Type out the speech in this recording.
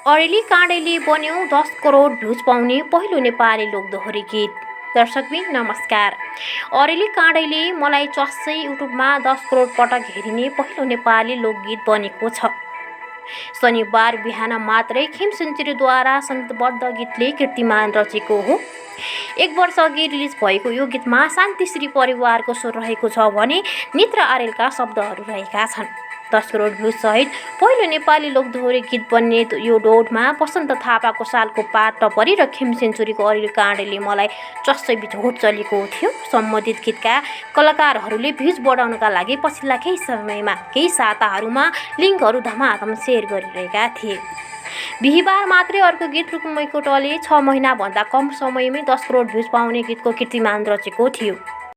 अरेली काँडेले बन्यो 10 करोड भ्युज पाउने पहिलो नेपाली लोकदोहोरी गीत। दर्शकबिन नमस्कार। अरेली काँडेले मलाई चस्सै युट्युबमा 10 करोड पटक हेरिने पहिलो नेपाली लोकगीत बनेको छ। शनिबार बिहान मात्रै खेम सेन्चुरीद्वारा सङ्गीतबद्ध गीतले कीर्तिमान रचेको हो। 1 वर्ष अघि रिलिज भएको यो गीतमा शान्तिश्री परिवारको स्वर रहेको छ भने नेत्र आर्यलका शब्दहरू रहेका छन्। 10 करोड भ्युज सहित पहिलो नेपाली लोकदोहोरी गीत बन्ने यो दौडमा वसन्त थापाको सालको पाठ टपरी र खेम सेन्चुरीको अरेली काँडेले मलाई चस्सै बिझोट चलेको थियो। सम्बन्धित गीतका कलाकारहरूले भ्युज बढाउनका लागि पछिल्ला केही साताहरूमा लिङ्कहरू धमाधम सेयर गरिरहेका थिए। बिहिबार मात्रै अर्को गीत रुकुमैकोटले 6 महिनाभन्दा कम समयमै 10 करोड भ्युज पाउने गीतको कीर्तिमान रचेको थियो।